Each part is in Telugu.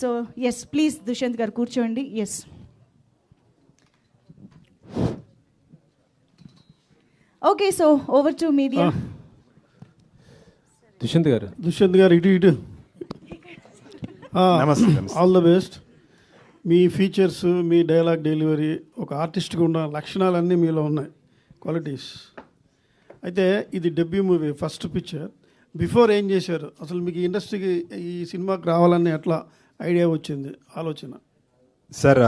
సో ఎస్ ప్లీజ్ దుష్యంత్ గారు కూర్చోండి. Yes okay, so over to media. Dushyanth గారు ఇటు ఆల్ ద బెస్ట్. మీ ఫీచర్స్, మీ డైలాగ్ డెలివరీ, ఒక ఆర్టిస్ట్గా ఉన్న లక్షణాలన్నీ మీలో ఉన్నాయి, క్వాలిటీస్. అయితే ఇది debut movie, first picture. Before ఏం చేశారు అసలు? మీకు ఇండస్ట్రీకి ఈ సినిమాకి రావాలని ఎట్లా ఐడియా వచ్చింది, ఆలోచన? సార్,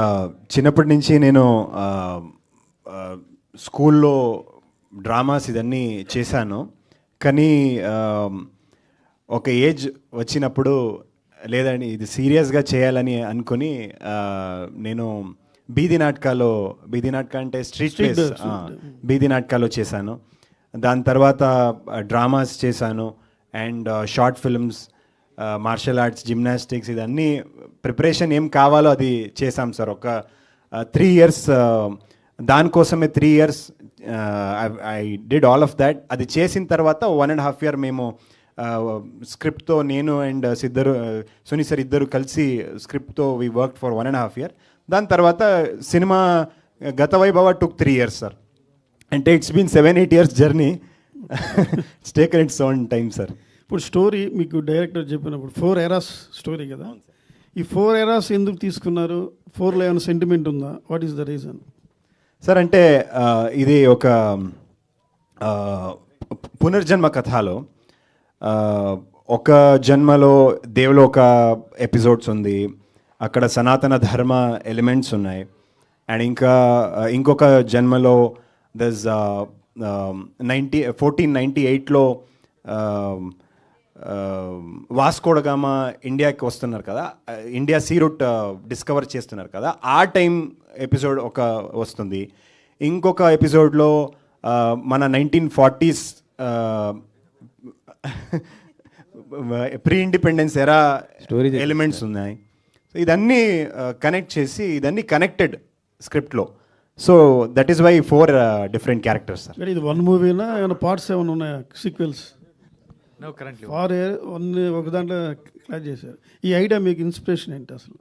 చిన్నప్పటి నుంచి నేను స్కూల్లో డ్రామాస్ ఇదన్నీ చేశాను. కానీ ఒక ఏజ్ వచ్చినప్పుడు లేదండి ఇది సీరియస్గా చేయాలని అనుకుని నేను బీది నాటక అంటే స్ట్రీట్ ప్లేస్ బీది నాటకాలో చేశాను. దాని తర్వాత డ్రామాస్ చేశాను and short films, martial arts, gymnastics, ఇదన్నీ ప్రిపరేషన్ ఏం కావాలో అది చేశాం సార్. ఒక 3 years దానికోసమే 3 years I did all of that. అది చేసిన తర్వాత 1.5 year మేము స్క్రిప్ట్తో నేను అండ్ సునీ సార్ ఇద్దరు కలిసి స్క్రిప్ట్తో వీ వర్క్ ఫర్ 1.5 year. దాని తర్వాత cinema Gatha Vaibhava took 3 years sir. అంటే it's been 7-8 years journey. It's taken its own time sir. ఇప్పుడు స్టోరీ మీకు డైరెక్టర్ చెప్పినప్పుడు 4 eras స్టోరీ కదా, ఈ 4 eras ఎందుకు తీసుకున్నారు? 4లో ఏమైనా సెంటిమెంట్ ఉందా? What is the reason? Sir అంటే ఇది ఒక పునర్జన్మ కథలో ఒక జన్మలో దేవలోక ఎపిసోడ్స్ ఉంది, అక్కడ సనాతన ధర్మ ఎలిమెంట్స్ ఉన్నాయి. అండ్ ఇంకొక జన్మలో దస్ 1498లో వాస్కో డ గామా ఇండియాకి వస్తున్నారు కదా, ఇండియా సీ రూట్ డిస్కవర్ చేస్తున్నారు కదా, ఆ టైం ఎపిసోడ్ ఒక వస్తుంది. ఇంకొక ఎపిసోడ్లో మన 1940s pre independence era elements ఉన్నాయి. సో ఇదన్నీ కనెక్ట్ చేసి ఇదన్నీ కనెక్టెడ్ స్క్రిప్ట్లో. So that is why 4 different characters sir. ఇది 1 మూవీనా, ఏమైనా పార్ట్స్ ఏమైనా ఉన్నాయా, సీక్వెల్స్? ఒక దాంట్లో క్లాస్ చేశారు. ఈ ఐడియా మీకు ఇన్స్పిరేషన్ ఏంటి అసలు?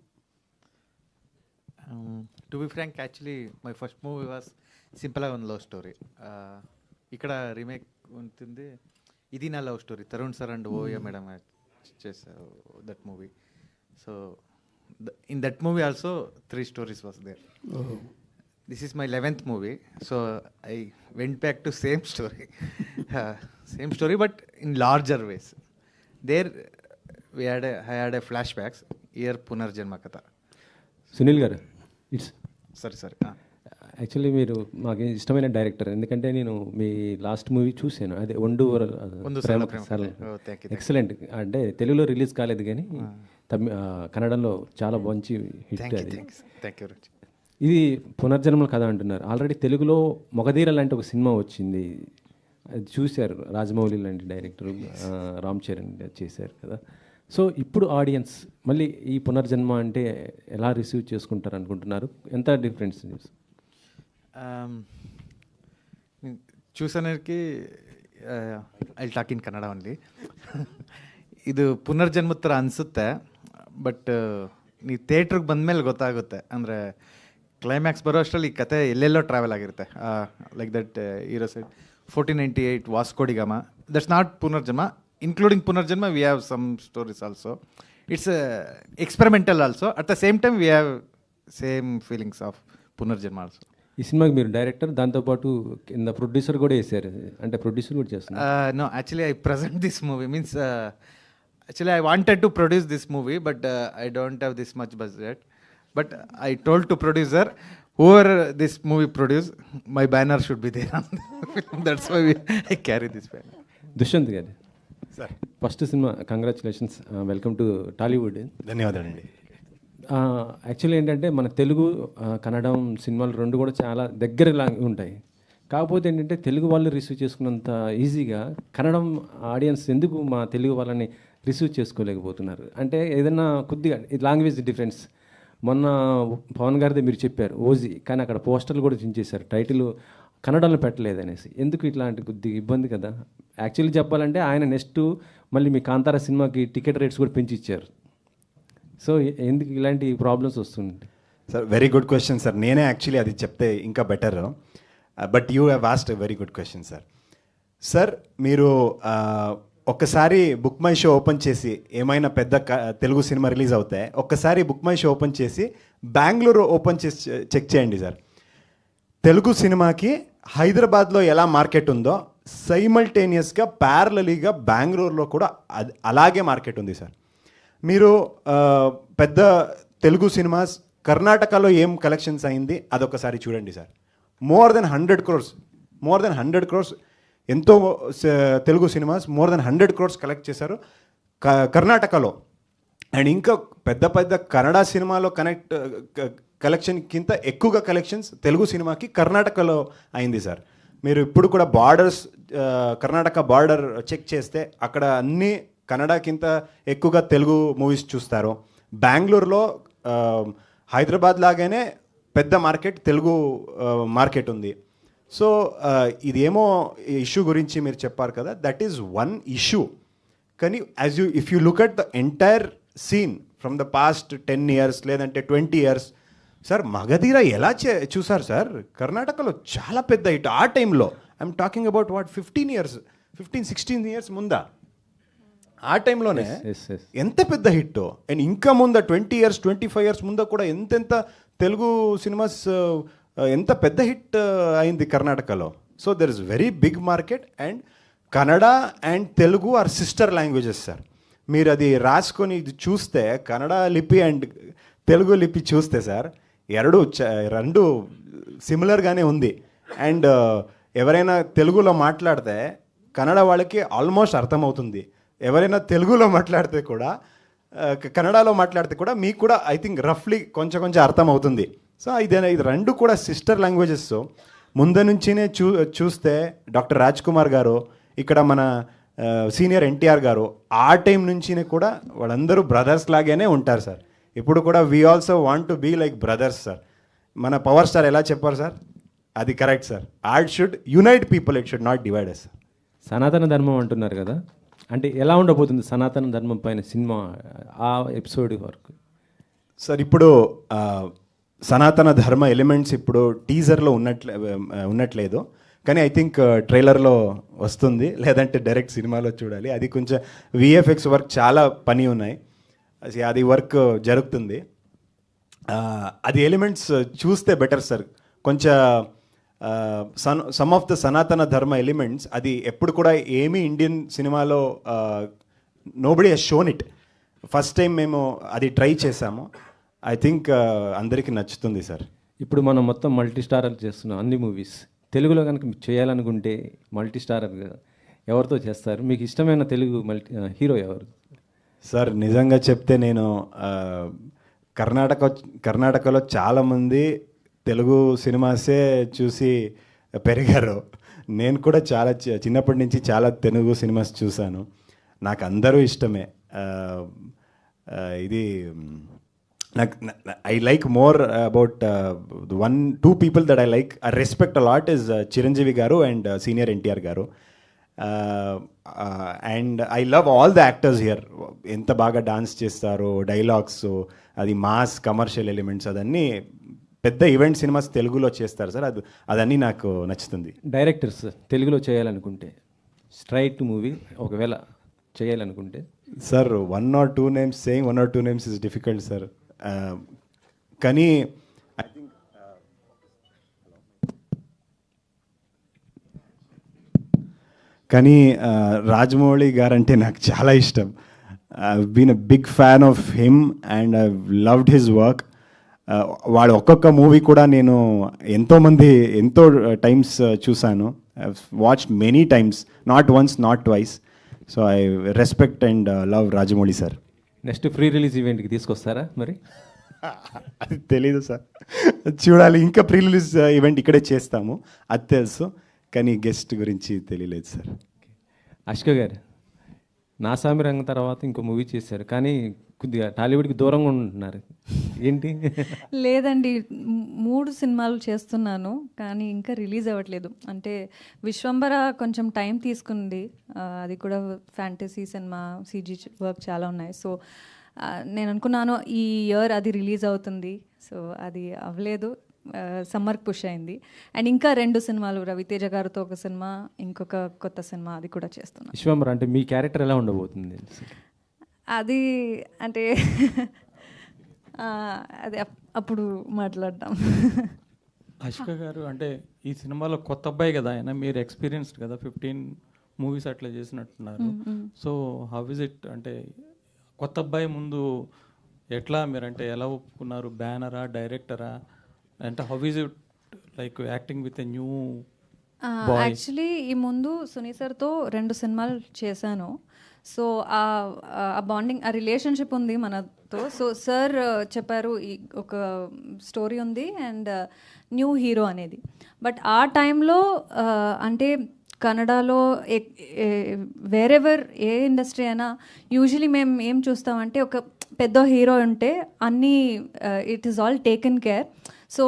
To be frank, actually my first movie was సింపుల్గా ఉన్న లవ్ స్టోరీ. ఇక్కడ రీమేక్ ఉంటుంది, ఇది నా love story. Tarun sir and ఓయా మేడం చేశారు that movie. So in that movie also 3 stories was there. This is my 11th movie, so I went back to same story, but in larger ways. There I had a flashbacks. Here Punarjanma Katha. Sunil గారు, ఇట్స్ సరే యాక్చువల్లీ మీరు మాకు ఇష్టమైన డైరెక్టర్. ఎందుకంటే నేను మీ లాస్ట్ మూవీ చూశాను, అదే ఒండు ఎక్సలెంట్. అంటే తెలుగులో రిలీజ్ కాలేదు కానీ కన్నడంలో చాలా మంచి హిట్ అది. Thank you. ఇది పునర్జన్మల కథ అంటున్నారు. ఆల్రెడీ తెలుగులో మొగధీర లాంటి ఒక సినిమా వచ్చింది, అది చూశారు, రాజమౌళి లాంటి డైరెక్టర్, రామ్ చరణ్ చేశారు కదా. సో ఇప్పుడు ఆడియన్స్ మళ్ళీ ఈ పునర్జన్మ అంటే ఎలా రిసీవ్ చేసుకుంటారు అనుకుంటున్నారు? ఎంత డిఫరెన్స్? చూసానికి I talk in Kannada only. ಇದು ಪುನರ್ಜನ್ಮ ಥರ ಅನಿಸುತ್ತೆ, ಬಟ್ ನೀವು ಥಿಯೇಟ್ರಿಗೆ ಬಂದಮೇಲೆ ಗೊತ್ತಾಗುತ್ತೆ. ಅಂದರೆ ಕ್ಲೈಮ್ಯಾಕ್ಸ್ ಬರೋ ಅಷ್ಟರಲ್ಲಿ ಈ ಕತೆ ಎಲ್ಲೆಲ್ಲೋ ಟ್ರಾವೆಲ್ ಆಗಿರುತ್ತೆ. Like that hero side 1498 Vasco da Gama, that's not ಪುನರ್ಜನ್ಮ. ಇನ್ಕ್ಲೂಡಿಂಗ್ ಪುನರ್ಜನ್ಮ we have some stories also. It's experimental also. At the same time we have same feelings of పునర్జన్మ ఆల్సో. ఈ సినిమాకి మీరు డైరెక్టర్, దాంతోపాటు కింద ప్రొడ్యూసర్ కూడా వేసారు. అంటే ప్రొడ్యూసర్ కూడా చేస్తున్నారు? No, actually I present this movie means actually I wanted to produce this movie, but I don't have this much budget. But I told to producer, whoever this movie produce, my banner should be there on the film. That's why I carry this banner. Dushyanth garu sir, first సినిమా కంగ్రాచులేషన్స్, వెల్కమ్ టు టాలీవుడ్. ధన్యవాదాలండి. యాక్చువల్లీ ఏంటంటే మన తెలుగు కన్నడం సినిమాలు రెండు కూడా చాలా దగ్గరలా ఉంటాయి. కాకపోతే ఏంటంటే తెలుగు వాళ్ళు రిసీవ్ చేసుకున్నంత ఈజీగా కన్నడం ఆడియన్స్ ఎందుకు మా తెలుగు వాళ్ళని రిసీవ్ చేసుకోలేకపోతున్నారు అంటే ఏదైనా కొద్దిగా లాంగ్వేజ్ డిఫరెన్స్. మొన్న పవన్ గారిదే మీరు చెప్పారు ఓజీ, కానీ అక్కడ పోస్టర్లు కూడా చించేశారు, టైటిల్ కన్నడలో పెట్టలేదనేసి. ఎందుకు ఇట్లాంటి కొద్దిగా ఇబ్బంది కదా? యాక్చువల్లీ చెప్పాలంటే ఆయన నెక్స్ట్ మళ్ళీ మీ కాంతారా సినిమాకి టికెట్ రేట్స్ కూడా పెంచి ఇచ్చారు. సో ఎందుకు ఇలాంటి ప్రాబ్లమ్స్ వస్తుంటాయి? Sir very good question sir. నేనే యాక్చువల్లీ అది చెప్తే ఇంకా better, but you have asked a very good question sir. Sir మీరు ఒక్కసారి బుక్ మై షో ఓపెన్ చేసి, ఏమైనా పెద్ద తెలుగు సినిమా రిలీజ్ అవుతాయి, ఒక్కసారి బుక్ మై షో ఓపెన్ చేసి బెంగళూరు ఓపెన్ చేసి చెక్ చేయండి సార్. తెలుగు సినిమాకి హైదరాబాద్లో ఎలా మార్కెట్ ఉందో సైమల్టేనియస్గా ప్యారలలీగా బెంగళూరులో కూడా అలాగే మార్కెట్ ఉంది సార్. మీరు పెద్ద తెలుగు సినిమాస్ కర్ణాటకలో ఏం కలెక్షన్స్ అయింది అదొకసారి చూడండి సార్. మోర్ దెన్ 100 crores ఎంతో Telugu cinemas more than 100 crores collect చేశారు కర్ణాటకలో. అండ్ ఇంకా పెద్ద పెద్ద కన్నడ సినిమాలో కలెక్షన్ కింద ఎక్కువగా కలెక్షన్స్ తెలుగు సినిమాకి కర్ణాటకలో అయింది సార్. మీరు ఇప్పుడు కూడా బార్డర్స్, కర్ణాటక బార్డర్ చెక్ చేస్తే అక్కడ అన్ని కన్నడకింత ఎక్కువగా తెలుగు మూవీస్ చూస్తారు. బెంగళూరులో హైదరాబాద్ లాగానే పెద్ద మార్కెట్, తెలుగు మార్కెట్ ఉంది. సో ఇదేమో ఇష్యూ గురించి మీరు చెప్పారు కదా, దట్ ఈజ్ వన్ ఇష్యూ. కానీ if you look at the entire scene from the past 10 years లేదంటే 20 years, సార్ మగధీర ఎలా చూసారు సార్? కర్ణాటకలో చాలా పెద్ద హిట్ ఆ టైంలో. ఐఎమ్ టాకింగ్ అబౌట్ 15-16 years ముందా, ఆ టైంలోనే ఎంత పెద్ద హిట్. అండ్ ఇంకా ముంద 20 years 25 years ముంద కూడా ఎంతెంత తెలుగు సినిమాస్ ఎంత పెద్ద హిట్ అయింది కర్ణాటకలో. So there is very big market. And Kannada and Telugu are sister languages sir. మీరు అది రాసుకొని ఇది చూస్తే, కన్నడ లిపి అండ్ తెలుగు లిపి చూస్తే సార్ రెండు సిమిలర్గానే ఉంది. అండ్ ఎవరైనా తెలుగులో మాట్లాడితే కన్నడ వాళ్ళకి ఆల్మోస్ట్ అర్థమవుతుంది. ఎవరైనా తెలుగులో మాట్లాడితే కూడా, కన్నడలో మాట్లాడితే కూడా మీకు కూడా ఐ థింక్ రఫ్లీ కొంచెం అర్థమవుతుంది. సో ఇది రెండు కూడా సిస్టర్ లాంగ్వేజెస్. ముందు నుంచినే చూస్తే డాక్టర్ రాజ్ కుమార్ గారు, ఇక్కడ మన సీనియర్ ఎన్టీఆర్ గారు, ఆ టైం నుంచినే కూడా వాళ్ళందరూ బ్రదర్స్ లాగానే ఉంటారు సార్. ఇప్పుడు కూడా we also want to be like brothers sir. మన పవర్ స్టార్ ఎలా చెప్పారు సార్, అది correct sir. Art should unite people, it should not divide us sir. సనాతన ధర్మం అంటున్నారు కదా, అంటే ఎలా ఉండబోతుంది సనాతన ధర్మం పైన సినిమా ఆ ఎపిసోడ్ వరకు? సార్ ఇప్పుడు సనాతన ధర్మ ఎలిమెంట్స్ ఇప్పుడు టీజర్లో ఉన్నట్లేదు, కానీ ఐ థింక్ ట్రైలర్లో వస్తుంది, లేదంటే డైరెక్ట్ సినిమాలో చూడాలి. అది కొంచెం విఎఫ్ఎక్స్ వర్క్ చాలా పని ఉన్నాయి, అది వర్క్ జరుగుతుంది. అది ఎలిమెంట్స్ చూస్తే బెటర్ సార్. కొంచెం సమ్ ఆఫ్ ద సనాతన ధర్మ ఎలిమెంట్స్ అది ఎప్పుడు కూడా ఏమీ ఇండియన్ సినిమాలో nobody has shown it. First time మేము అది ట్రై చేసాము. ఐ థింక్ అందరికీ నచ్చుతుంది సార్. ఇప్పుడు మనం మొత్తం మల్టీ స్టారర్ చేస్తున్నాం అన్ని మూవీస్. తెలుగులో కనుక చేయాలనుకుంటే మల్టీ స్టారర్ ఎవరితో చేస్తారు? మీకు ఇష్టమైన తెలుగు హీరో ఎవరు సార్? నిజంగా చెప్తే నేను కర్ణాటకలో చాలామంది తెలుగు సినిమాసే చూసి పెరిగారు. నేను కూడా చాలా చిన్నప్పటి నుంచి చాలా తెలుగు సినిమాస్ చూశాను. నాకు అందరూ ఇష్టమే. ఇది నాకు I like more about 1-2 people that I like, I respect a lot is Chiranjeevi గారు అండ్ సీనియర్ ఎన్టీఆర్ గారు. And I love all the actors here. ఎంత బాగా డాన్స్ చేస్తారో, డైలాగ్స్, అది మాస్ కమర్షియల్ ఎలిమెంట్స్, అదన్నీ పెద్ద ఈవెంట్ సినిమాస్ తెలుగులో చేస్తారు సార్. అదన్నీ నాకు నచ్చుతుంది. డైరెక్టర్స్ తెలుగులో చేయాలనుకుంటే స్ట్రైట్ మూవీ ఒకవేళ చేయాలనుకుంటే sir 1 or 2 names, saying 1 or 2 names is difficult sir. కానీ ఐ థింక్ రాజమౌళి గారు అంటే నాకు చాలా ఇష్టం. I been a big fan of him and I loved his work. వాడు ఒక్కొక్క మూవీ కూడా నేను ఎంతో టైమ్స్ చూశాను. I watched many times, not once not twice. So I respect and love Rajamouli sir. Next pre release ఈవెంట్కి తీసుకొస్తారా మరి? అది తెలీదు సార్, చూడాలి. ఇంకా ప్రీ రిలీజ్ ఈవెంట్ ఇక్కడే చేస్తాము, అది తెలుసు, కానీ గెస్ట్ గురించి తెలియలేదు సార్. అష్క గారు నా సామి రంగం తర్వాత ఇంకో మూవీ చేశారు, కానీ కొద్దిగా టాలీవుడ్కి దూరంగా ఉంటున్నారు, ఏంటి? లేదండి, 3 సినిమాలు చేస్తున్నాను కానీ ఇంకా రిలీజ్ అవ్వట్లేదు. అంటే విశ్వంబర కొంచెం టైం తీసుకుంది, అది కూడా ఫ్యాంటసీ సినిమా, సీజీ వర్క్ చాలా ఉన్నాయి. సో నేను అనుకున్నాను ఈ ఇయర్ అది రిలీజ్ అవుతుంది, సో అది అవ్వలేదు, సమ్మర్కి పుష్ అయింది. అండ్ ఇంకా 2 సినిమాలు, రవితేజ గారితో ఒక సినిమా, ఇంకొక కొత్త సినిమా, అది కూడా చేస్తున్నాను. విశ్వంబర అంటే మీ క్యారెక్టర్ ఎలా ఉండబోతుంది? అది అంటే అది అప్పుడు మాట్లాడదాం. అశిక గారు, అంటే ఈ సినిమాలో కొత్త అబ్బాయి కదా ఆయన, మీరు ఎక్స్పీరియన్స్డ్ కదా, 15 మూవీస్ అట్లా చేసినట్టున్నారు. సో హౌ ఇస్ ఇట్, అంటే కొత్త అబ్బాయి ముందు ఎట్లా మీరు, అంటే ఎలా ఒప్పుకున్నారు? బ్యానరా, డైరెక్టరా, అంటే how is it like acting with a new boy? Actually ఈ ముందు సునీ సార్తో 2 సినిమాలు చేశాను. సో ఆ బాండింగ్, ఆ రిలేషన్షిప్ ఉంది మనతో. సో సార్ చెప్పారు ఈ ఒక స్టోరీ ఉంది అండ్ న్యూ హీరో అనేది. బట్ ఆ టైంలో అంటే కన్నడలో వేరెవర్ ఏ ఇండస్ట్రీ అయినా యూజువలీ మేము ఏం చూస్తామంటే ఒక పెద్ద హీరో ఉంటే అన్నీ it is all taken care. So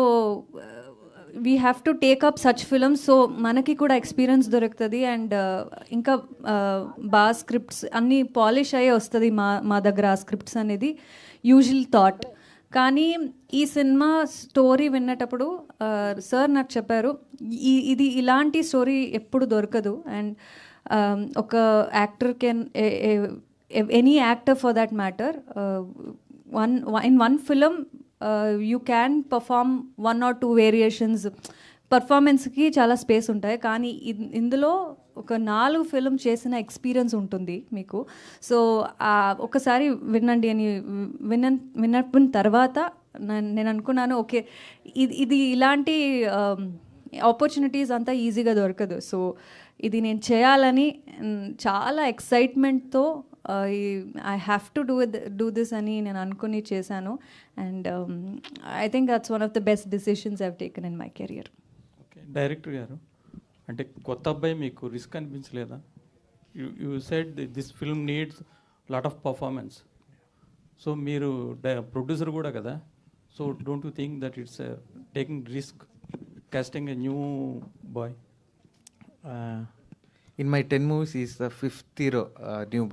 we have to take up such films. So మనకి కూడా ఎక్స్పీరియన్స్ దొరుకుతుంది అండ్ ఇంకా బాగా స్క్రిప్ట్స్ అన్నీ పాలిష్ అయ్యే వస్తుంది మా దగ్గర ఆ స్క్రిప్ట్స్ అనేది యూజువల్ థాట్. కానీ ఈ సినిమా స్టోరీ విన్నటప్పుడు సార్ నాకు చెప్పారు ఇది ఇలాంటి స్టోరీ ఎప్పుడు దొరకదు అండ్ ఒక actor can any actor for that matter in one film you can perform 1 or 2 variations. పర్ఫార్మెన్స్కి చాలా స్పేస్ ఉంటాయి, కానీ ఇందులో ఒక 4 ఫిల్మ్ చేసిన ఎక్స్పీరియన్స్ ఉంటుంది మీకు. సో ఒకసారి వినండి అని విన్నప్పుడు తర్వాత నేను అనుకున్నాను ఓకే ఇది ఇలాంటి ఆపర్చునిటీస్ అంతా ఈజీగా దొరకదు. సో ఇది నేను చేయాలని చాలా ఎక్సైట్మెంట్తో I have to do this అని నేను అనుకుని చేశాను. And I think that's one of the best decisions I have taken in my career. Okay, director గారు, అంటే కొత్త అబ్బాయి మీకు రిస్క్ అనిపించలేదా? You said this film needs lot of performance. So మీరు ప్రొడ్యూసర్ కూడా కదా, so don't you think that it's taking risk casting a new boy? In my 10 movies, he is the 5th hero, new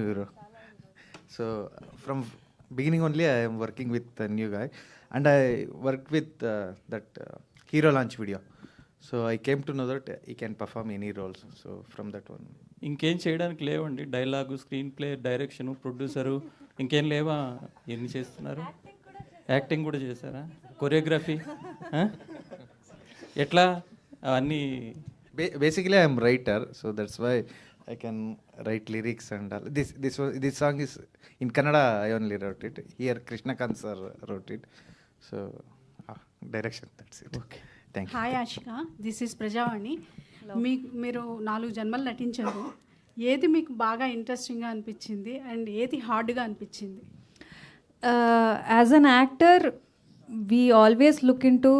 hero. So from beginning only, I am working with a new guy, and I worked with that hero launch video. So I came to know that he can perform any roles. So from that one, ఇంకేం చేయడానికి లేవండి? Dialogue, screen play, direction, producer, ఇంకేం లేవా? ఎన్ని చేస్తున్నారు? యాక్టింగ్ కూడా చేశారా? కొరియోగ్రఫీ ఎట్లా అన్నీ? basically I am writer, so that's why I can write lyrics and all. This song is in Kannada. I only wrote it. Here Krishnakant sir wrote it. So direction, that's it. Okay, thank you. Hi Ashika, this is Prajavani. మీరు 4 జన్మలు నటించారు. ఏది మీకు బాగా ఇంట్రెస్టింగ్గా అనిపించింది అండ్ ఏది హార్డ్గా అనిపించింది? As an actor we always look in to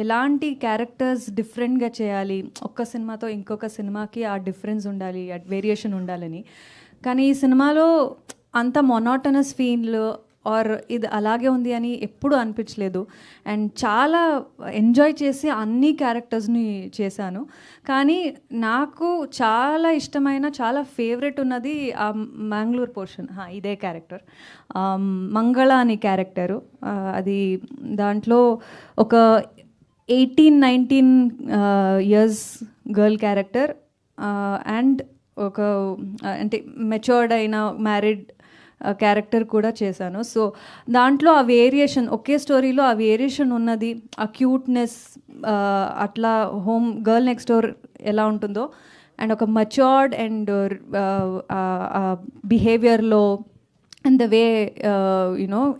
ఎలాంటి క్యారెక్టర్స్ డిఫరెంట్గా చేయాలి, ఒక్క సినిమాతో ఇంకొక సినిమాకి ఆ డిఫరెన్స్ ఉండాలి, ఆ వేరియేషన్ ఉండాలని. కానీ ఈ సినిమాలో అంత మొనాటనస్ ఫీల్ ఆర్ ఇది అలాగే ఉంది అని ఎప్పుడూ అనిపించలేదు. అండ్ చాలా ఎంజాయ్ చేసి అన్ని క్యారెక్టర్స్ని చేశాను. కానీ నాకు చాలా ఇష్టమైన, చాలా ఫేవరెట్ ఉన్నది ఆ మ్యాంగ్లూర్ పోర్షన్. ఇదే క్యారెక్టర్, మంగళ అని క్యారెక్టరు. అది దాంట్లో ఒక 18-19 ఇయర్స్ గర్ల్ క్యారెక్టర్ అండ్ ఒక అంటే మెచ్యూర్డ్ అయిన మ్యారీడ్ క్యారెక్టర్ కూడా చేశాను. సో దాంట్లో ఆ వేరియేషన్, ఒకే స్టోరీలో ఆ వేరియేషన్ ఉన్నది, ఆ క్యూట్నెస్, అట్లా హోమ్ గర్ల్ నెక్స్ట్ డోర్ ఎలా ఉంటుందో అండ్ ఒక మచ్యూర్డ్ అండ్ బిహేవియర్లో and the way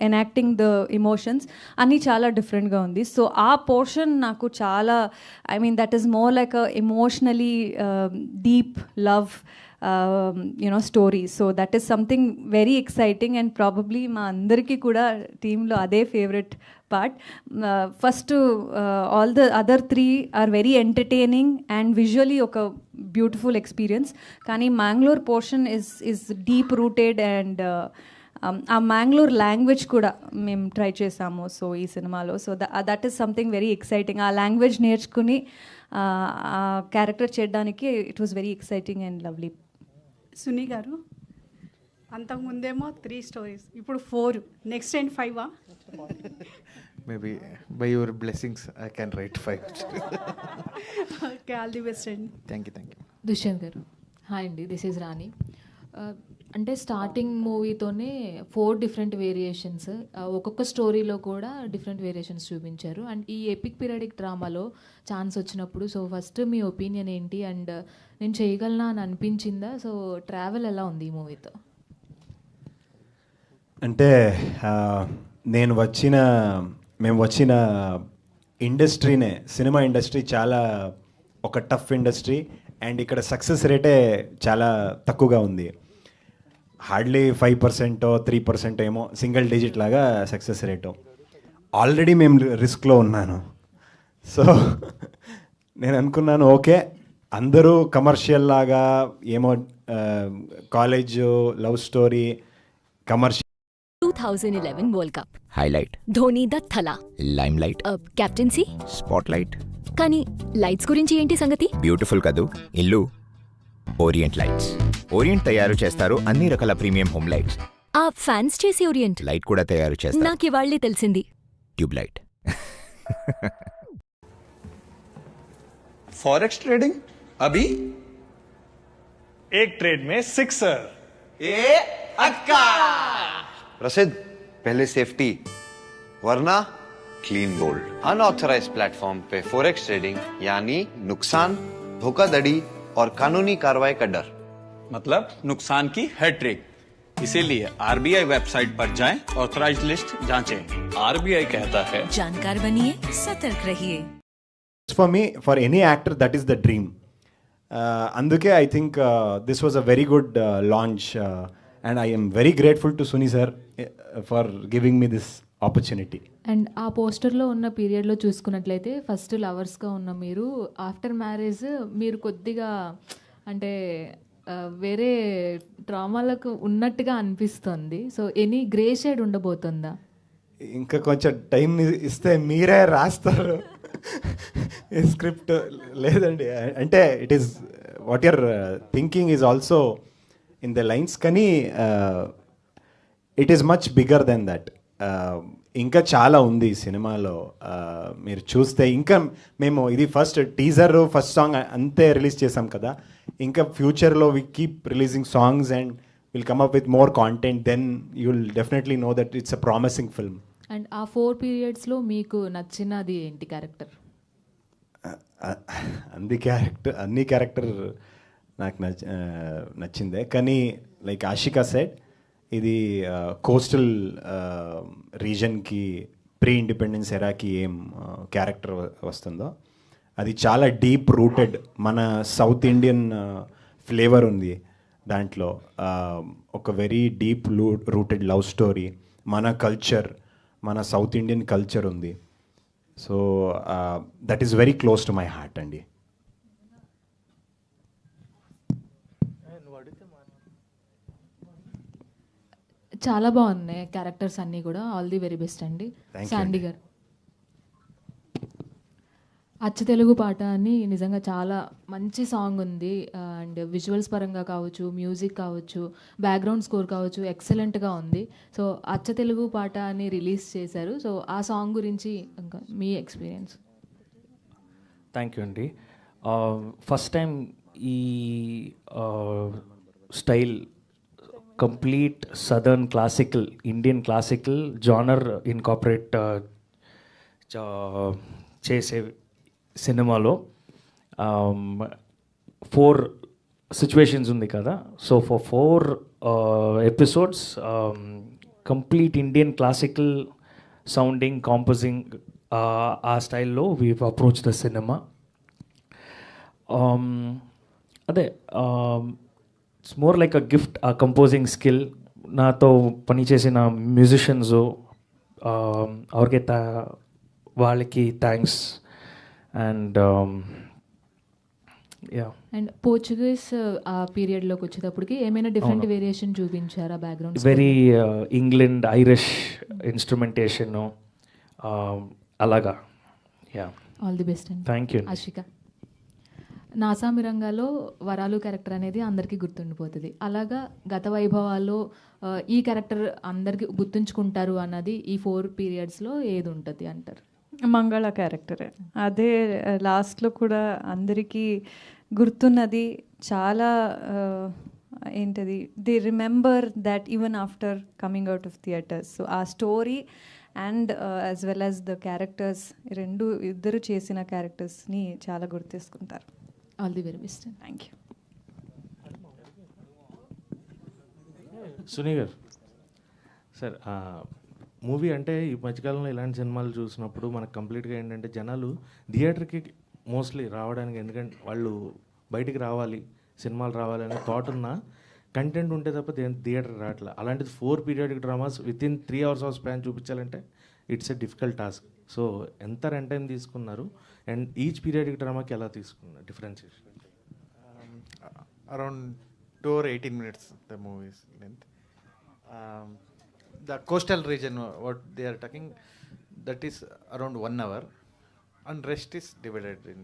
enacting the emotions అన్నీ చాలా డిఫరెంట్గా ఉంది. సో ఆ పోర్షన్ నాకు చాలా, I mean that is more like a emotionally deep love story. So that is something very exciting and probably మా అందరికీ కూడా టీంలో అదే favourite part. First all the other 3 are very entertaining and visually ఒక బ్యూటిఫుల్ ఎక్స్పీరియన్స్. కానీ Mangalore portion is deep rooted and ఆ మ్యాంగ్లూర్ లాంగ్వేజ్ కూడా మేము ట్రై చేసాము సో ఈ సినిమాలో. So that is something very exciting. ఆ లాంగ్వేజ్ నేర్చుకుని ఆ క్యారెక్టర్ చేయడానికి it was very exciting and lovely. Suni garu, అంతకుముందేమో 3 స్టోరీస్, ఇప్పుడు 4. Next and 5. Maybe by your blessings I can write 5. Okay, all the best అండి. Thank you. Dushyanth garu, hi అండి, దిస్ ఈజ్ రాణి. అంటే స్టార్టింగ్ మూవీతోనే 4 డిఫరెంట్ వేరియేషన్స్, ఒక్కొక్క స్టోరీలో కూడా డిఫరెంట్ వేరియేషన్స్ చూపించారు. అండ్ ఈ ఎపిక్ పీరియడిక్ డ్రామాలో ఛాన్స్ వచ్చినప్పుడు సో ఫస్ట్ మీ ఒపీనియన్ ఏంటి, అండ్ నేను చేయగలనా అని అనిపించిందా? సో ట్రావెల్ ఎలా ఉంది ఈ మూవీతో? అంటే మేము వచ్చిన ఇండస్ట్రీనే, సినిమా ఇండస్ట్రీ చాలా ఒక టఫ్ ఇండస్ట్రీ, అండ్ ఇక్కడ సక్సెస్ రేటే చాలా తక్కువగా ఉంది. హార్డ్లీ 5% 3% ఏమో, సింగిల్ డిజిట్ లాగా సక్సెస్ రేటు. ఆల్రెడీ మేము రిస్క్లో ఉన్నాను. సో నేను అనుకున్నాను, ఓకే అందరూ కమర్షియల్ లాగా ఏమో, college love story commercial. 2011 World Cup. Highlight. Dhoni the Thala. Limelight. Captaincy. Spotlight. కానీ లైట్స్ గురించి ఏంటి సంగతి? బ్యూటిఫుల్ కదూ ఇల్లు. Orient lights. ఓరియంట్ తయారు చేస్తారు అన్ని రకాల ప్రీమియం హోమ్ లైట్స్. ఆ ఫ్యాన్స్ చేసి ఓరియంట్ లైట్ కూడా తయారు చేస్తారు. నాకు ఇవాళ్ళే తెలిసింది. Tube light. फॉरेक्स ट्रेडिंग अभी एक ट्रेड में 6 अक्का। प्रसिद्ध पहले सेफ्टी वरना क्लीन बोल्ड। अनऑथराइज्ड प्लेटफॉर्म पे फॉरेक्स ट्रेडिंग यानी नुकसान, धोखाधड़ी और कानूनी कार्रवाई का डर। मतलब नुकसान की हैट्रिक। इसीलिए आरबीआई वेबसाइट पर जाएं, ऑथराइज्ड लिस्ट जांचें। आरबीआई कहता है जानकार बनिए, सतर्क रहिए. For me, for any actor, that is the dream. Anduke, I think this was a very good launch, and I am very grateful to Suni sir for giving me this opportunity. And ఆ పోస్టర్లో ఉన్న పీరియడ్లో చూసుకున్నట్లయితే ఫస్ట్ లవర్స్గా ఉన్న మీరు ఆఫ్టర్ మ్యారేజ్ మీరు కొద్దిగా అంటే వేరే డ్రామాలకు ఉన్నట్టుగా అనిపిస్తుంది. సో ఎనీ గ్రే షేడ్ ఉండబోతుందా? ఇంకా కొంచెం టైం ఇస్తే మీరే రాస్తారు స్క్రిప్ట్. లేదండి, అంటే it is what your thinking is also in the lines, కానీ it is much bigger then that. ఇంకా చాలా ఉంది ఈ సినిమాలో. మీరు చూస్తే ఇంకా మేము ఇది ఫస్ట్ టీజర్, ఫస్ట్ సాంగ్ అంతే రిలీజ్ చేసాం కదా. ఇంకా ఫ్యూచర్లో we keep releasing songs and will come up with more content. Then you will definitely know that it's a promising film. And ఆ 4 పీరియడ్స్లో మీకు నచ్చినది ఏంటి క్యారెక్టర్? అన్ని క్యారెక్టర్ నాకు నచ్చిందే, కానీ లైక్ ఆషికా సెడ్, ఇది కోస్టల్ రీజన్కి ప్రీ ఇండిపెండెన్స్ ఎరాకి ఏం క్యారెక్టర్ వస్తుందో అది చాలా డీప్ రూటెడ్. మన సౌత్ ఇండియన్ ఫ్లేవర్ ఉంది దాంట్లో. ఒక very deep rooted love story, మన కల్చర్, మన సౌత్ ఇండియన్ కల్చర్ ఉంది. So that is very close to my heart అండి. చాలా బాగున్నాయి క్యారెక్టర్స్ అన్నీ కూడా. ఆల్ ది వెరీ బెస్ట్ అండి. శాండీ గారు, అచ్చ తెలుగు పాట అని నిజంగా చాలా మంచి సాంగ్ ఉంది. అండ్ విజువల్స్ పరంగా కావచ్చు, మ్యూజిక్ కావచ్చు, బ్యాక్గ్రౌండ్ స్కోర్ కావచ్చు, ఎక్సలెంట్గా ఉంది. సో అచ్చ తెలుగు పాట అని రిలీజ్ చేశారు. సో ఆ సాంగ్ గురించి ఇంకా మీ ఎక్స్పీరియన్స్. థ్యాంక్ యూ అండి. ఫస్ట్ టైం ఈ style complete southern classical, Indian classical genre incorporate చేసే సినిమాలో 4 సిచ్యువేషన్స్ ఉంది కదా. So for 4 episodes complete Indian classical sounding, composing ఆ స్టైల్లో వీ అప్రోచ్ ద సినిమా. అదే it's more like a gift, ఆ కంపోజింగ్ స్కిల్. నాతో పనిచేసిన మ్యూజిషియన్స్ ఎవరికి వాళ్ళకి thanks. And yeah, and Portuguese ఆ పీరియడ్లోకి వచ్చేటప్పటికి ఏమైనా డిఫరెంట్ వేరియేషన్ చూపించారా background? Very England Irish instrumentation అలాగా. యా, ఆల్ ది బెస్ట్ అండి. Thank you. ఆషిక, నాసామిరంగాలో వరాలు క్యారెక్టర్ అనేది అందరికీ గుర్తుండిపోతుంది. అలాగా గత వైభవాల్లో ఈ క్యారెక్టర్ అందరికి గుర్తుంచుకుంటారు అన్నది ఈ 4 పీరియడ్స్లో ఏది ఉంటుంది అంటారు? మంగళ క్యారెక్టరే. అదే లాస్ట్లో కూడా అందరికీ గుర్తున్నది. చాలా ఏంటది, they remember that even after coming out of theatres. So ఆ story and as well as the characters, ఇద్దరు చేసిన క్యారెక్టర్స్ని చాలా గుర్తిస్తుంటారు. All the very best. Thank you. Suni garu sir, movie అంటే ఈ మధ్యకాలంలో ఇలాంటి సినిమాలు చూసినప్పుడు మనకు కంప్లీట్గా ఏంటంటే జనాలు థియేటర్కి మోస్ట్లీ రావడానికి, ఎందుకంటే వాళ్ళు బయటికి రావాలి, సినిమాలు రావాలి అనే థాట్ ఉన్న కంటెంట్ ఉంటే తప్ప థియేటర్ రావట్లే. అలాంటిది 4 periodic dramas within 3 hours of span చూపించాలంటే it's a difficult task. So ఎంత రన్ టైం తీసుకున్నారు అండ్ ఈచ్ పీరియాడిక్ డ్రామాకి ఎలా తీసుకున్నారు differentiation? Around 2 or 18 minutes the movie's length. The coastal region what they are talking, that is around 1 hour and rest is divided in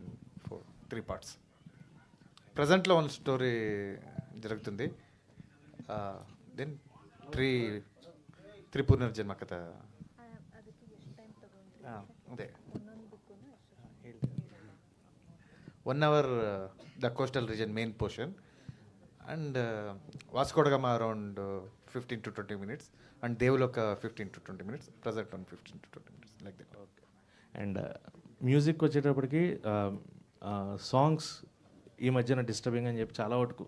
3 parts. Present లో one story జరుగుతుంది, దెన్ త్రీ పునర్జన్మ కథ. అదే 1 hour the coastal region main portion and Vasco da Gama around 15 to 20 minutes and Devaloka 15 to 20 minutes, present on 15 to 20 minutes like that. Okay. And music వచ్చేటప్పటికి సాంగ్స్ ఈ మధ్యన డిస్టర్బింగ్ అని చెప్పి చాలా వరకు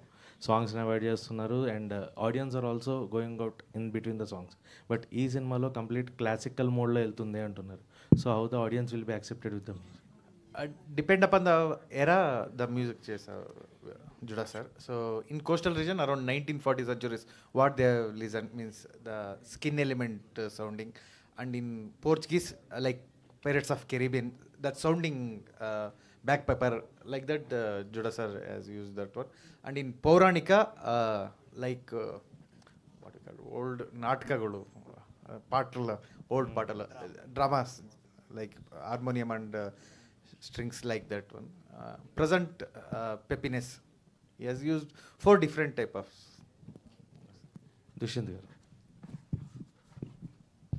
సాంగ్స్ని అవాయిడ్ చేస్తున్నారు and audience are also going out in between the songs. But ఈ సినిమాలో కంప్లీట్ క్లాసికల్ మోడ్లో వెళ్తుంది అంటున్నారు. So how the audience will be accepted with the music? Depend upon the era the music chesa Juda sir. So in coastal region around 1940s centuries what they listen means the skin element sounding, and in Portuguese like Pirates of Caribbean that sounding bagpiper like that Juda sir has used that one. And in Pauranika like what you call old natakagalu paatala, old paatala dramas like harmonium and strings like that one. Present peppiness, he has used 4 different type of. Dushyanth garu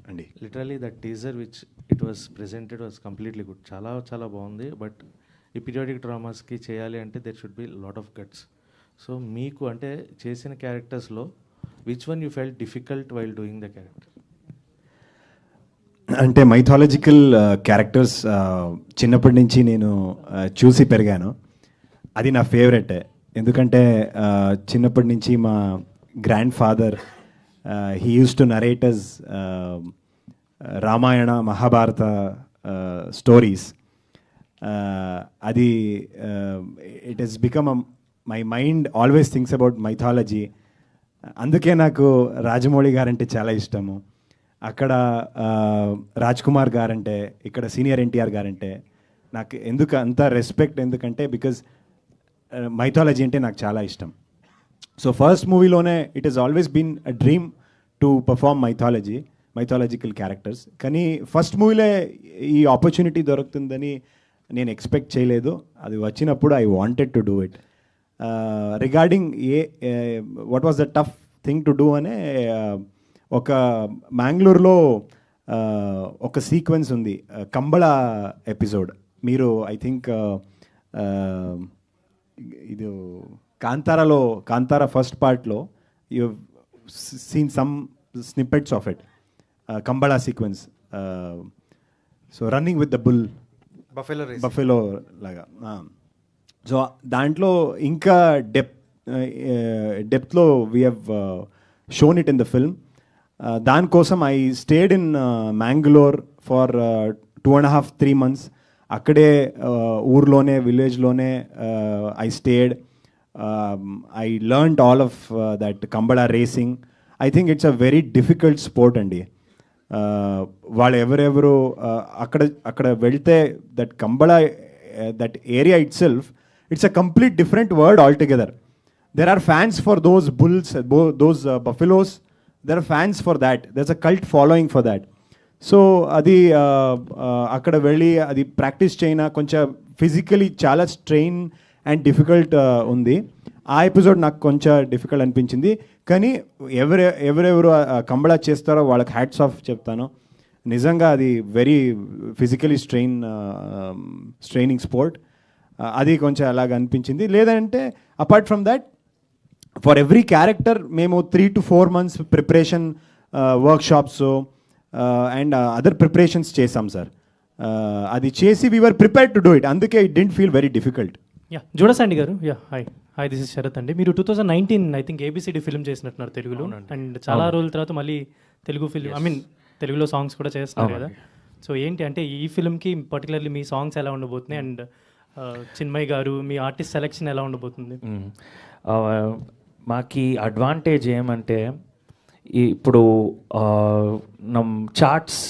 అండి, literally that teaser which it was presented was completely good. చాలా చాలా బాగుంది. బట్ ఈ పీరియాడిక్ డ్రామాస్కి చేయాలి అంటే there should be lot of guts. So మీకు అంటే చేసిన క్యారెక్టర్స్లో which one you felt difficult while doing the character? అంటే మైథాలజికల్ క్యారెక్టర్స్ చిన్నప్పటి నుంచి నేను చూసి పెరిగాను. అది నా ఫేవరెట్. ఎందుకంటే చిన్నప్పటి నుంచి మా grandfather he use to narrates Ramayana Mahabharata stories. అది it has become my mind always thinks about mythology. అందుకే నాకు రాజమౌళి గారంటే చాలా ఇష్టము. అక్కడ రాజ్ కుమార్ గారంటే, ఇక్కడ సీనియర్ ఎన్టీఆర్ గారంటే నాకు ఎందుకు అంత రెస్పెక్ట్, ఎందుకంటే బికాజ్ మైథాలజీ అంటే నాకు చాలా ఇష్టం. సో ఫస్ట్ మూవీలోనే it is always been a dream to perform mythological characters. కానీ ఫస్ట్ మూవీలో ఈ ఆపర్చునిటీ దొరుకుతుందని నేను ఎక్స్పెక్ట్ చేయలేదు. అది వచ్చినప్పుడు I wanted to do it. Regarding what was the tough thing to do అనే ఒక మ్యాంగ్లూర్లో ఒక సీక్వెన్స్ ఉంది, కంబళ ఎపిసోడ్. మీరు ఐ థింక్ ఇది కాంతారా ఫస్ట్ పార్ట్లో you seen some snippets of it, Kambala sequence. So running with the bull, buffalo లాగా. సో దాంట్లో ఇంకా డెప్త్లో we have shown it in the film. దానికోసం I stayed in Mangalore for 2.5-3 months. అక్కడే ఊర్లోనే, విలేజ్లోనే I stayed. I learned all of that Kambala racing. I think it's a very difficult sport అండి. వాళ్ళు ఎవరెవరు అక్కడ వెళ్తే that Kambala, that area itself, it's a complete different world all together. There are fans for those bulls, those buffaloes. There are fans for that. There's a cult following for that. So అది అక్కడ వెళ్ళి అది ప్రాక్టీస్ చేయనా కొంచెం ఫిజికలీ చాలా స్ట్రెయిన్ అండ్ డిఫికల్ట్ ఉంది. ఆ ఎపిసోడ్ నాకు కొంచెం డిఫికల్ట్ అనిపించింది. కానీ ఎవరెవరు కంబళ చేస్తారో వాళ్ళకి హ్యాట్స్ ఆఫ్ చెప్తాను. నిజంగా అది వెరీ ఫిజికలీ స్ట్రెయినింగ్ స్పోర్ట్. అది కొంచెం అలాగ అనిపించింది. లేదంటే apart from that for every character మేము 3 to 4 months preparation workshops and other preparations చేసాం సార్. అది చేసి we're prepared to do it. అందుకే it didn't feel very difficult. జోడసాండి గారు, హాయ్ దిస్ ఇస్ శరత్ అండి. మీరు 2019 ఐ థింక్ ABCD ఫిల్మ్ చేసినట్టున్నారు తెలుగులో, అండ్ చాలా రోజుల తర్వాత మళ్ళీ తెలుగు ఫిల్మ్, ఐ మీన్ తెలుగులో సాంగ్స్ కూడా చేస్తున్నారు కదా. సో ఏంటి అంటే ఈ ఫిల్మ్కి పర్టికులర్లీ మీ సాంగ్స్ ఎలా ఉండబోతున్నాయి, అండ్ చిన్మయ్ గారు మీ ఆర్టిస్ట్ సెలెక్షన్ ఎలా ఉండబోతుంది? మాకు అడ్వాంటేజ్ ఏమంటే ఇప్పుడు నమ్ charts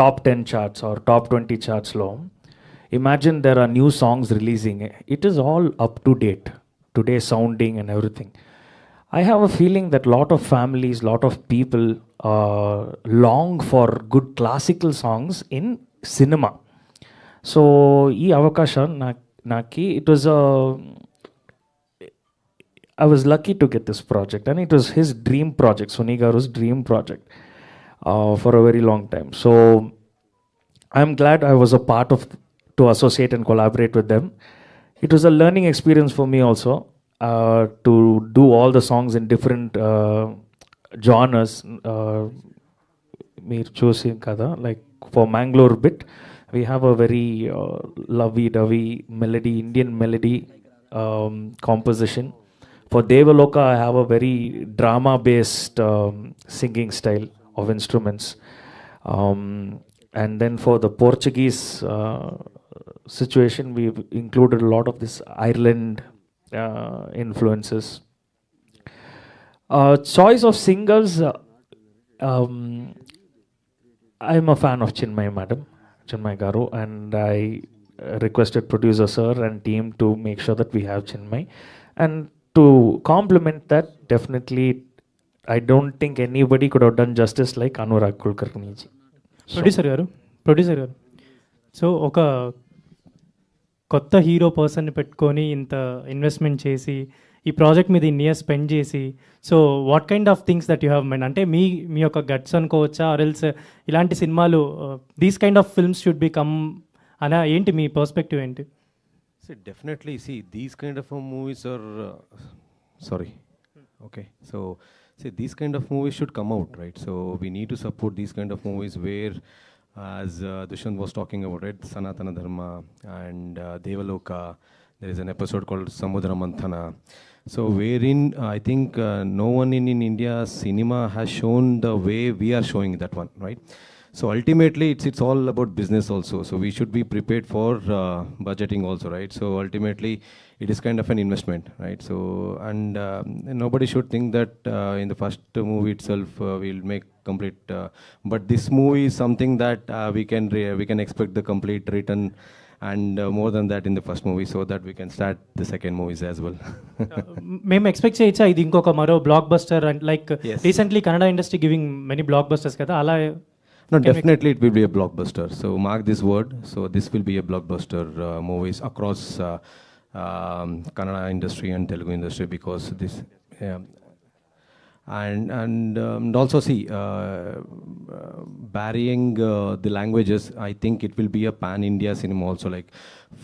top 10 charts are top 20 చార్ట్స్లో imagine there are new songs releasing. It is all up to date, today sounding and everything. I have a feeling that lot of families, lot of people long for good classical songs in cinema. So ee avakasha naki it was I was lucky to get this project, and it was his dream project, Suni Garu's dream project for a very long time. So I'm glad I was a part of to associate and collaborate with them. It was a learning experience for me also to do all the songs in different genres. Meer choosing kada, like for Mangalore bit, we have a very lovey-dovey melody, Indian melody composition. For Devaloka, I have a very drama-based singing style of instruments. And then for the Portuguese situation, we've included a lot of this Ireland influences. Choice of singers, I'm a fan of Chinmay Garu, and I requested producer sir and team to make sure that we have Chinmay. And to complement that, definitely, I don't think anybody could have done justice like Anurag Kulkarni ji. Producer గారు, సో ఒక కొత్త హీరో పర్సన్ని పెట్టుకొని ఇంత ఇన్వెస్ట్మెంట్ చేసి ఈ ప్రాజెక్ట్ మీద ఇన్ని ఇయర్స్ స్పెండ్ చేసి, so what kind of things that you have mind, అంటే మీ యొక్క గట్స్ అనుకోవచ్చా, ఆర్ ఎల్స్ ఇలాంటి సినిమాలు these kind of films should be come అనా, ఏంటి మీ పర్స్పెక్టివ్ ఏంటి? Definitely, see, these kind of movies are these kind of movies should come out, right? So we need to support these kind of movies where, as Dushant was talking about, right, Sanatana Dharma and Devaloka, there is an episode called Samudra Manthana. So wherein I think no one in India cinema has shown the way we are showing that one, right? So ultimately it's all about business also. So we should be prepared for budgeting also, right? So ultimately it is kind of an investment, right? So and nobody should think that in the first movie itself we'll make complete. But this movie is something that we can expect the complete return and more than that in the first movie, so that we can start the second movies as well. మేము ఎక్స్పెక్ట్ చేయొచ్చా ఇది ఇంకొక మరో block buster, and like recently Kannada industry giving many black busters కదా, అలా? No, definitely it will be a blockbuster. So mark this word. So this will be a blockbuster movies across Kannada industry and Telugu industry, because this, and also see, varying the languages, I think it will be a pan-India cinema also. Like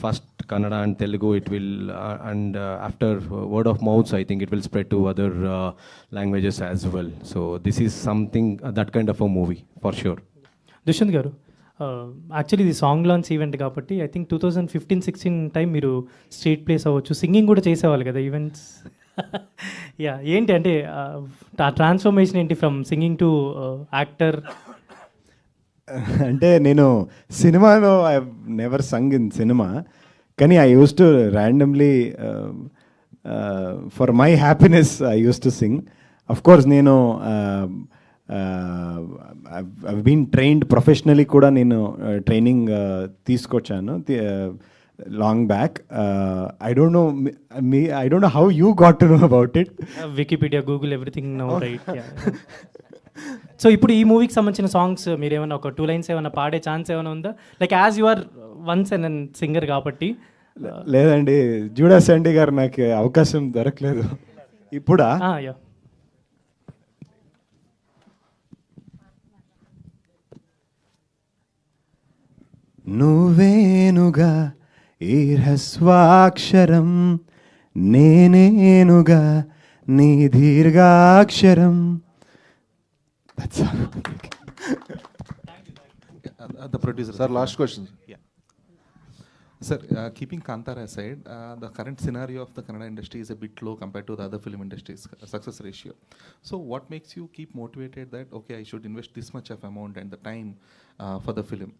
first Kannada and Telugu, it will, and after word of mouth, I think it will spread to other languages as well. So this is something, that kind of a movie for sure. Dushyant గారు, యాక్చువల్లీ ఇది సాంగ్ లాంచ్ ఈవెంట్ కాబట్టి ఐ థింక్ 2015-16 టైం మీరు స్ట్రీట్ ప్లేస్ అవ్వచ్చు, సింగింగ్ కూడా చేసేవాళ్ళు కదా ఈవెంట్స్. యా, ఏంటి అంటే ఆ ట్రాన్స్ఫర్మేషన్ ఏంటి ఫ్రమ్ సింగింగ్ టు యాక్టర్? అంటే నేను సినిమాలో I never sung in cinema, కానీ I use to randomly for my happiness I use to sing. Of course నేను I've been trained professionally కూడా నేను ట్రైనింగ్ తీసుకొచ్చాను long back. I don't know how you got to know about it. Wikipedia, Google, everything now, right? So ఇప్పుడు ఈ మూవీకి సంబంధించిన సాంగ్స్ మీరు ఏమైనా ఒక 2 lines ఏమైనా పాడే ఛాన్స్ ఏమైనా ఉందా? Like as you are once and singer కాబట్టి లేదండి, జూడాస్ అండి గారు నాకు అవకాశం దొరకలేదు. ఇప్పుడా? యా. నువ్వేనుగా ఈ హ్రస్వాక్షరం, నేనేనుగా నీ దీర్ఘాక్షరం. The producer. Sir, last question. Yeah. Sir, keeping Kantara aside, the current scenario of the Kannada industry is a bit low compared to the other film industries' success ratio. So, what makes you keep motivated that, okay, I should invest this much of amount and the time for the film?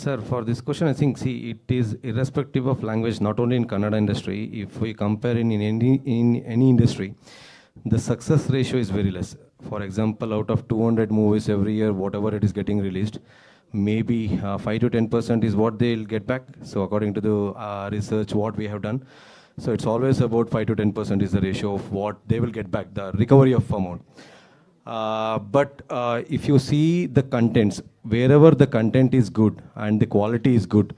Sir, for this question, I think, see, it is irrespective of language, not only in Kannada industry. If we compare in any industry, the success ratio is very less. For example, out of 200 movies every year, whatever it is getting released, maybe 5 to 10% is what they'll get back. So according to the research, what we have done, so it's always about 5 to 10% is the ratio of what they will get back, the recovery of amount. But if you see the contents, wherever the content is good and the quality is good,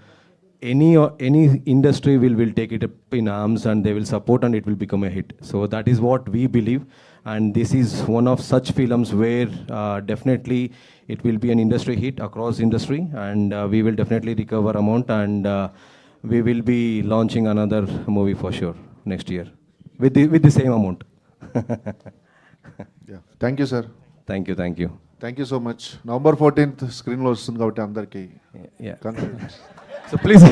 any industry will take it up in arms and they will support and it will become a hit. So that is what we believe, and this is one of such films where definitely it will be an industry hit across industry, and we will definitely recover amount, and we will be launching another movie for sure next year with the same amount. Yeah. Thank you, sir. Thank you. Thank you so much. November 14th screen లో వస్తుంది కాబట్టి అందరికీ. Yeah. So please